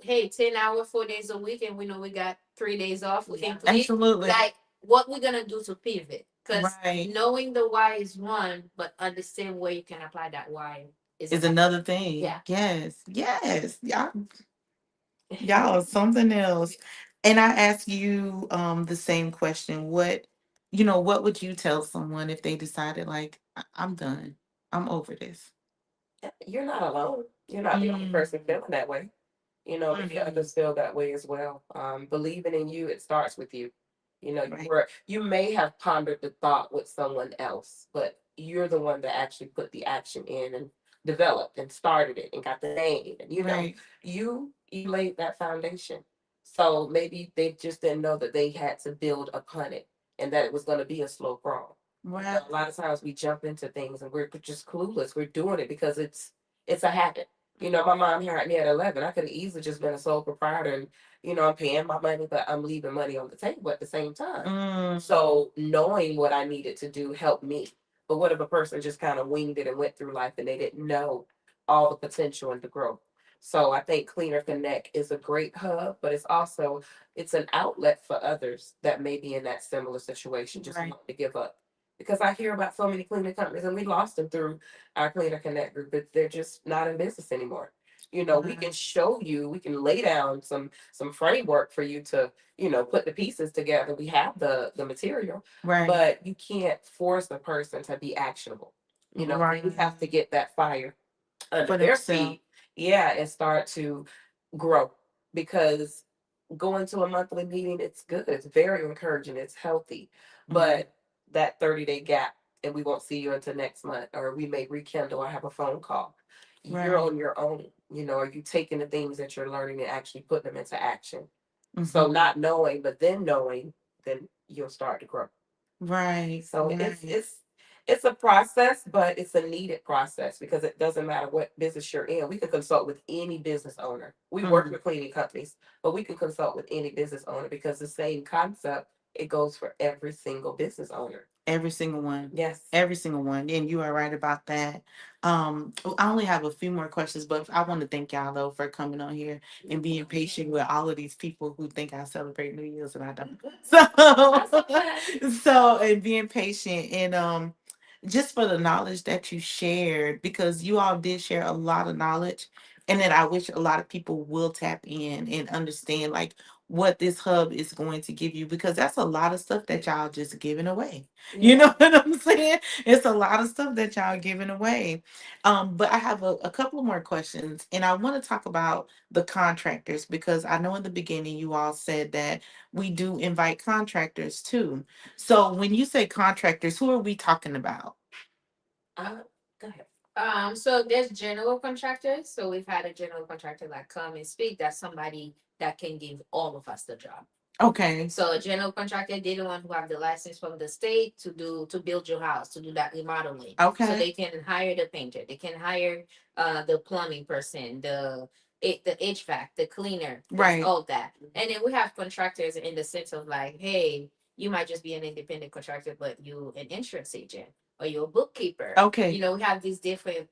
S2: hey 10 hour 4 days a week, and we know we got 3 days off. We can clean.
S1: Absolutely.
S2: Like what we're gonna do to pivot, because
S1: Right.
S2: knowing the why is one, but understand where you can apply that why is
S1: Is
S2: another.
S1: another thing.
S2: Yeah.
S1: Yes. Yes. Y'all are something else. And I ask you the same question. What would you tell someone if they decided like I'm done. I'm over this.
S3: You're not alone. You're not the only
S1: Mm,
S3: person feeling that way. Many
S1: mhm.
S3: others feel that way as well. Believing in you, it starts with you.
S1: Right.
S3: You may have pondered the thought with someone else, but you're the one that actually put the action in and developed and started it and got the name. And
S1: Right.
S3: you laid that foundation. So maybe they just didn't know that they had to build upon it and that it was going to be a slow crawl.
S1: Right.
S3: A lot of times we jump into things and we're just clueless. We're doing it because it's a habit. My mom hired me at 11. I could have easily just been a sole proprietor and, I'm paying my money, but I'm leaving money on the table at the same time.
S1: Mm,
S3: So knowing what I needed to do helped me. But what if a person just kind of winged it and went through life and they didn't know all the potential and the growth? So I think Cleaner Connect is a great hub, but it's an outlet for others that may be in that similar situation, just
S1: right.
S3: want to give up. Because I hear about so many cleaning companies and we lost them through our Cleaner Connect group, but they're just not in business anymore. We can
S1: Right.
S3: show you, we can lay down some framework for you to, put the pieces together. We have the material,
S1: Right.
S3: but you can't force a person to be actionable.
S1: Right.
S3: They have to get that fire under
S1: For
S3: their
S1: themselves.
S3: feet, yeah, and start to grow. Because going to a monthly meeting, it's good, it's very encouraging, it's healthy.
S1: Mhm.
S3: But that 30-day gap, and we won't see you until next month, or we may rekindle or have a phone call. You're
S1: Right.
S3: on your own. Are you taking the things that you're learning and actually putting them into action? So
S1: Mhm.
S3: not knowing, but then knowing, then you'll start to grow.
S1: Right.
S3: So it's
S1: Right.
S3: it's it's a process, but it's a needed process because it doesn't matter what business you're in. We can consult with any business owner. We work
S1: Mhm.
S3: with cleaning companies, but we can consult with any business owner because the same concept, it goes for every single business owner.
S1: Every single one.
S3: Yes.
S1: Every single one. And you are right about that. I only have a few more questions, but I want to thank y'all though for coming on here and being patient with all of these people who think I celebrate New Year's and I don't.
S3: That's
S1: So
S3: okay.
S1: and being patient and just for the knowledge that you shared, because you all did share a lot of knowledge, and that I wish a lot of people will tap in and understand like what this hub is going to give you, because that's a lot of stuff that y'all just giving away. You know
S3: Yeah.
S1: what I'm saying? It's a lot of stuff that y'all giving away. But I have a couple of more questions, and I want to talk about the contractors, because I know in the beginning you all said that we do invite contractors too. So when you say contractors, who are we talking about?
S3: Uh, Go ahead.
S2: So there's general contractors. So we've had a general contractor that come and speak. That's somebody that can give all of us the job.
S1: Okay.
S2: So a general contractor, they're the one who have the license from the state to build your house, to do that remodeling. So
S1: Okay.
S2: they can hire the painter, they can hire the plumbing person, the HVAC, the cleaner,
S1: Right.
S2: all that. And then we have contractors in the sense of like, hey, you might just be an independent contractor, but you an insurance agent or you're a bookkeeper.
S1: Okay.
S2: We have these different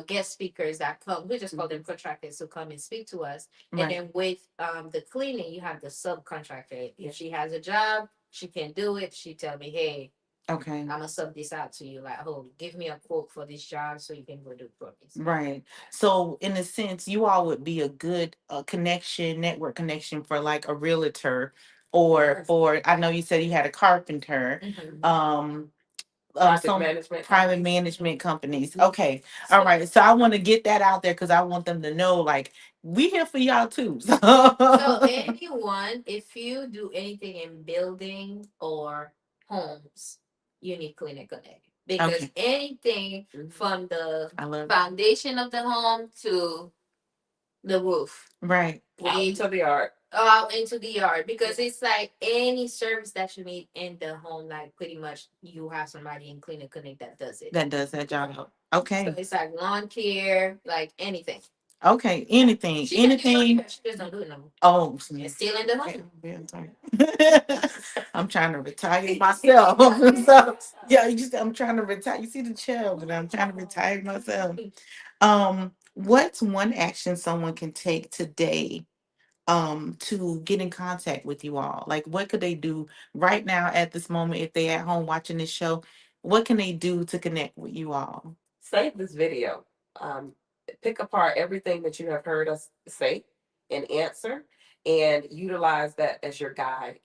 S2: guest speakers that come. We just call them contractors who come and speak to us. And
S1: Right.
S2: then with the cleaning, you have the subcontractor. If she has a job, she can do it. She tell me, hey,
S1: Okay.
S2: I'm gonna sub this out to you. Like, oh, give me a quote for this job so you can go do it for me.
S1: Right. So, in a sense, you all would be a good connection, network connection for like a realtor, or
S3: Yes.
S1: for, I know you said you had a carpenter.
S2: Mhm.
S1: Um,
S3: Private
S1: some
S3: management
S1: private
S3: companies.
S1: management companies. Okay. All right. So I want to get that out there because I want them to know like we here for y'all too.
S2: So
S1: So
S2: anyone, if you do anything in building or homes, you need Clinic Connect because
S1: okay.
S2: anything
S3: Mhm.
S2: from the
S1: I love
S2: foundation of the home to the roof,
S1: right.
S3: Out
S2: we
S3: into the yard.
S2: out into the yard because it's like any service that you need in the home, like pretty much you have somebody in Clinic Connect that does it.
S1: That does that job.
S2: So
S1: Okay.
S2: it's like lawn care, like anything.
S1: Okay. Anything.
S2: She can do lawn
S1: Anything.
S2: care, she just don't do it no more.
S1: Oh,
S2: It's still in the home.
S1: I'm trying to retire myself. So yeah, I'm trying to retire. You see the chair, but I'm trying to retire myself. What's one action someone can take today to get in contact with you all? Like what could they do right now at this moment if they're at home watching this show? What can they do to connect with you all?
S3: Save this video. Um, Pick apart everything that you have heard us say and answer, and utilize that as your guide.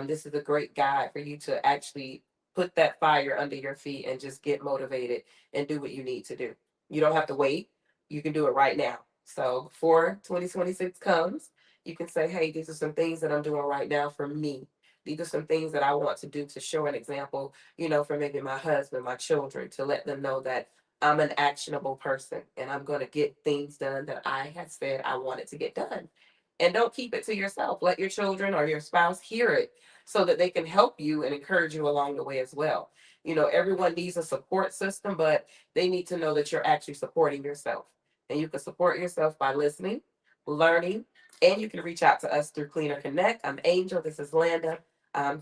S3: This is a great guide for you to actually put that fire under your feet and just get motivated and do what you need to do. You don't have to wait. You can do it right now. So before 2026 comes, you can say, hey, these are some things that I'm doing right now for me. These are some things that I want to do to show an example, for maybe my husband, my children, to let them know that I'm an actionable person and I'm going to get things done that I had said I wanted to get done. And don't keep it to yourself. Let your children or your spouse hear it so that they can help you and encourage you along the way as well. Everyone needs a support system, but they need to know that you're actually supporting yourself. And you can support yourself by listening, learning, and you can reach out to us through Cleaner Connect. I'm Angel. This is Landa.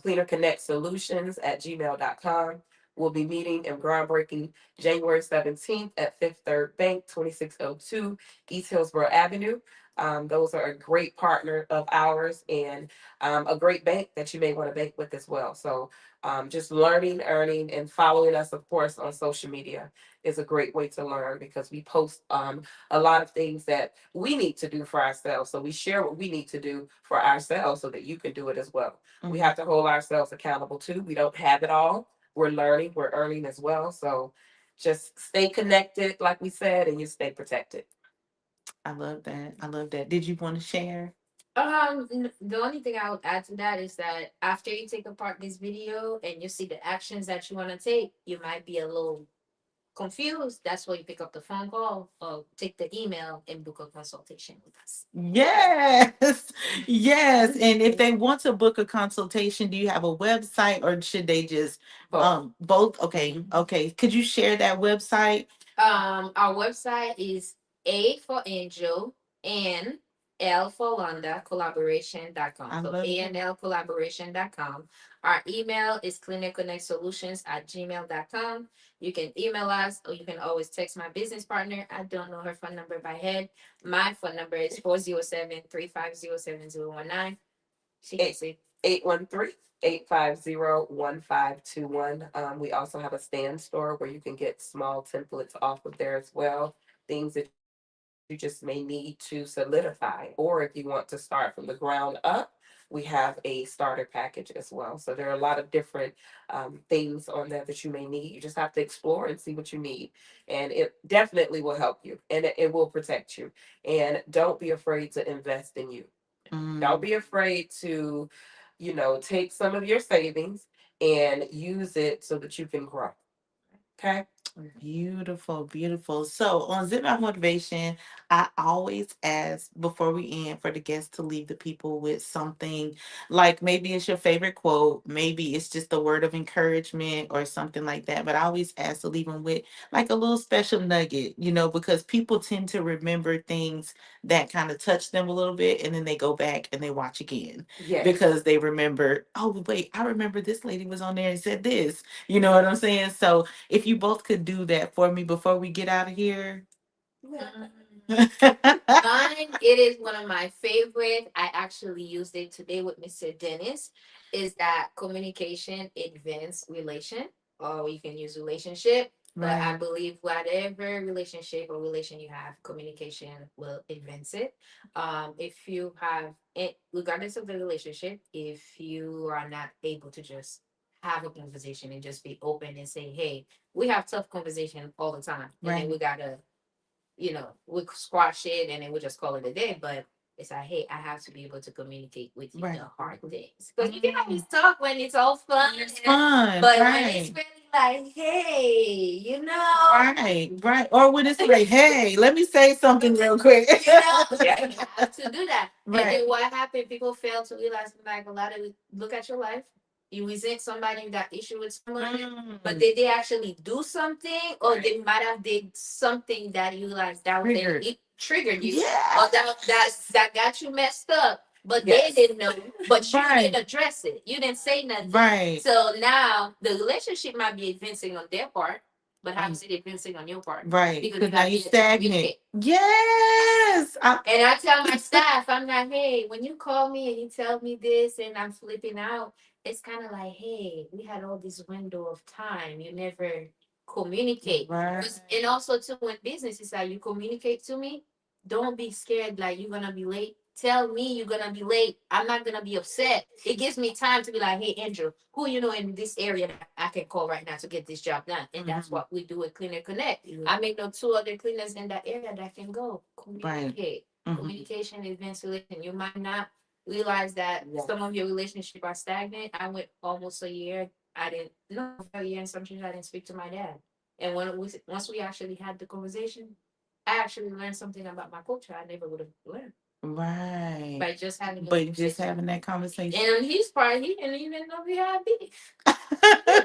S3: Cleaner Connect Solutions at gmail.com. We'll be meeting and groundbreaking January 17th at Fifth Third Bank, 2602 East Hillsborough Avenue. Those are a great partner of ours and a great bank that you may want to bank with as well. So just learning, earning, and following us, of course, on social media is a great way to learn because we post a lot of things that we need to do for ourselves. So we share what we need to do for ourselves so that you can do it as well. We have to hold ourselves accountable too. We don't have it all. We're learning, we're earning as well. So just stay connected, like we said, and you stay protected.
S1: I love that. I love that. Did you want to share?
S2: The only thing I would add to that is that after you take apart this video and you see the actions that you want to take, you might be a little confused. That's why you pick up the phone call or take the email and book a consultation with us.
S1: Yes. Yes. And if they want to book a consultation, do you have a website or should they just
S3: Both.
S1: both? Okay. Okay. Could you share that website?
S2: Our website is A for Angel and L for Landa collaboration.com.
S1: I
S2: So
S1: love
S2: A
S1: it.
S2: and L collaboration.com. Our email is cliniconnectsolutions@gmail.com. You can email us or you can always text my business partner. I don't know her phone number by head. My phone number is 407-350-7019. She can see.
S3: 813 850 1521. We also have a stand store where you can get small templates off of there as well. Things that you just may need to solidify. Or if you want to start from the ground up, we have a starter package as well. So there are a lot of different things on there that you may need. You just have to explore and see what you need. And it definitely will help you and it will protect you. And don't be afraid to invest in you. Don't
S1: Mm.
S3: be afraid to, take some of your savings and use it so that you can grow. Okay.
S1: Beautiful, beautiful. So on Zip My Motivation, I always ask before we end for the guests to leave the people with something like maybe it's your favorite quote, maybe it's just a word of encouragement or something like that. But I always ask to leave them with like a little special nugget, because people tend to remember things that kind of touch them a little bit and then they go back and they watch again
S3: Yes.
S1: because they remember, oh, wait, I remember this lady was on there and said this. You know what I'm saying? So if you both could do that for me before we get out of here.
S2: Mine, it is one of my favorite. I actually used it today with Mr. Dennis. Is that communication advanced relation, or you can use relationship. But I
S1: Right.
S2: believe whatever relationship or relation you have, communication will advance it. If you have it, regardless of the relationship, if you are not able to just have a conversation and just be open and say, hey, we have tough conversation all the time. And then
S1: Right.
S2: we gotta, we squash it and then we just call it a day. But it's like, hey, I have to be able to communicate with you
S1: Right.
S2: the hard things. Because we can always talk when it's all fun.
S1: It's fun.
S2: But when it's
S1: Right.
S2: really like, hey,
S1: Right. Right. Or when it's like, hey, let me say something real quick.
S2: yeah, you have to do that. And
S1: Right.
S2: then what happened? People fail to realize, like, a lot of look at your life. You resent somebody, you got issue with someone, but
S1: Mm.
S2: did they actually do something, or they might have did something that you like that they
S1: Triggered.
S2: it triggered you,
S1: Yeah.
S2: or that got you messed up, but
S3: Yes.
S2: they didn't know, but you
S1: Right.
S2: didn't address it. You didn't say nothing.
S1: Right.
S2: So now the relationship might be advancing on their part, but how
S1: Mm.
S2: is it advancing on your part?
S1: Right.
S2: Because you
S1: Because now
S2: got to
S1: you
S2: be able to
S1: stagnant.
S2: communicate.
S1: Yes.
S2: And I tell my staff, I'm like, hey, when you call me and you tell me this and I'm flipping out, it's kind of like, hey, we had all this window of time. You never communicate.
S1: Right.
S2: And also, too, when business is like, you communicate to me, don't be scared like you're going to be late. Tell me you're going to be late. I'm not going to be upset. It gives me time to be like, hey, Andrew, who you know in this area that I can call right now to get this job done? And that's
S1: Mhm.
S2: what we do at Cleaner Connect. I make no two other cleaners in that area that can go
S1: Right.
S2: communicate.
S1: Mhm.
S2: Communication is ventilation. You might not realize that some of your relationship are stagnant. I went almost a year. I didn't no over a year and sometimes I didn't speak to my dad. And once we actually had the conversation, I actually learned something about my culture I never would have learned
S1: Right.
S2: by just having a
S1: But just
S2: conversation.
S1: having that conversation.
S2: And on his part, he didn't even know we had beef.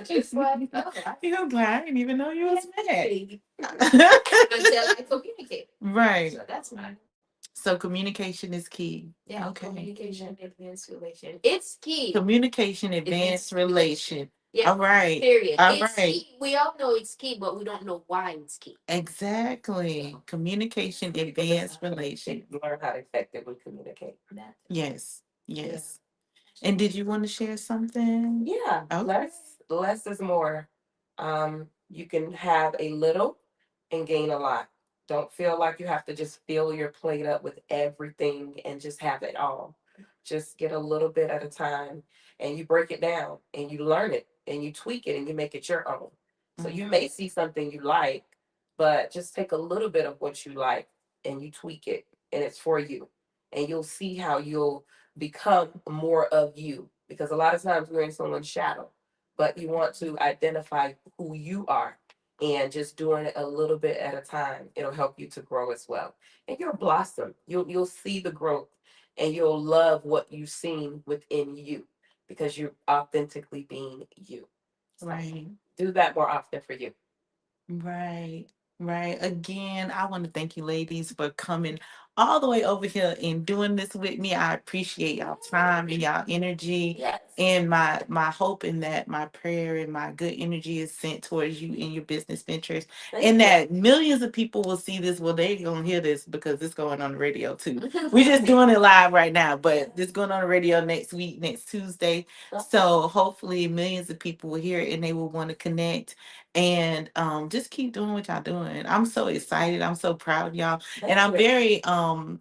S2: Just like, oh,
S1: You're glad I didn't even know you was mad.
S2: until I communicate.
S1: Right.
S2: So that's mine.
S1: So communication is key.
S2: Yeah,
S1: Okay.
S2: communication, advanced relation. It's key.
S1: Communication, advanced
S2: Advanced relation.
S1: relation.
S2: Yeah.
S1: All right.
S2: Period.
S1: All
S2: It's
S1: right.
S2: key. We all know it's key, but we don't know why it's key.
S1: Exactly. Communication, advanced relation.
S3: Learn how to effectively communicate.
S1: Yes. Yes. And did you want to share something?
S3: Yeah,
S1: Okay.
S3: less is more. You can have a little and gain a lot. Don't feel like you have to just fill your plate up with everything and just have it all. Just get a little bit at a time and you break it down and you learn it and you tweak it and you make it your own. So you may see something you like, but just take a little bit of what you like and you tweak it and it's for you. And you'll see how you'll become more of you because a lot of times we're in someone's shadow, but you want to identify who you are and just doing it a little bit at a time. It'll help you to grow as well. And you'll blossom. You'll see the growth and you'll love what you've seen within you because you're authentically being you. So
S1: Right.
S3: do that more often for you.
S1: Right, right. Again, I want to thank you ladies for coming all the way over here and doing this with me. I appreciate y'all time and y'all energy.
S3: Yes.
S1: And my hope in that, my prayer and my good energy is sent towards you in your business ventures. And that millions of people will see this. Well, they're gonna hear this because it's going on the radio too. We're just doing it live right now, but it's going on the radio next week, next Tuesday. So hopefully millions of people will hear it and they will want to connect and just keep doing what y'all doing. I'm so excited. I'm so proud of y'all. And I'm very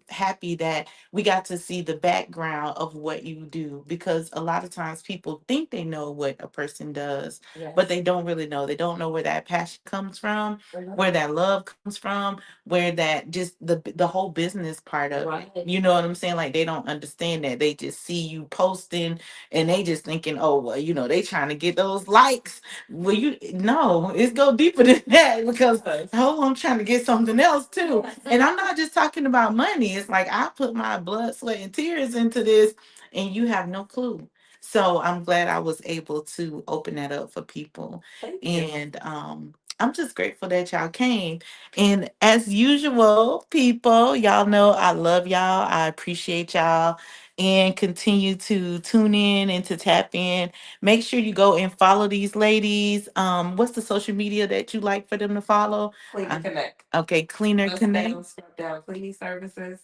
S1: happy that we got to see the background of what you do because a lot of times people think they know what a person does, but they don't really know. They don't know where that passion comes from, where that love comes from, where that just the whole business part of it. You know what I'm saying? Like they don't understand that. They just see you posting and they just thinking, oh well, they trying to get those likes. Well, no, it's go deeper than that because I'm trying to get something else too. And I'm not just talking about money. It's like I put my blood, sweat, and tears into this, and you have no clue. So I'm glad I was able to open that up for people. And I'm just grateful that y'all came. And as usual, people, y'all know I love y'all. I appreciate y'all and continue to tune in and to tap in. Make sure you go and follow these ladies. What's the social media that you like for them to follow?
S3: Cleaner Connect.
S1: Okay, Cleaner
S3: Bust
S1: Connect.
S3: down, scrub down cleaning services.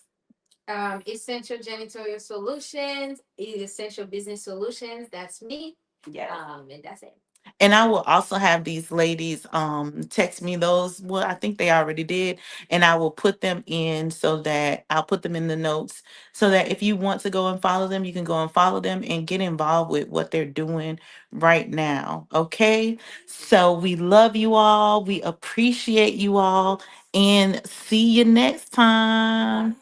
S2: Essential janitorial solutions, essential business solutions. That's me.
S3: Yeah.
S2: And that's it.
S1: And I will also have these ladies text me those. Well, I think they already did. And I will put them in so that I'll put them in the notes so that if you want to go and follow them, you can go and follow them and get involved with what they're doing right now. Okay. So we love you all. We appreciate you all. And see you next time.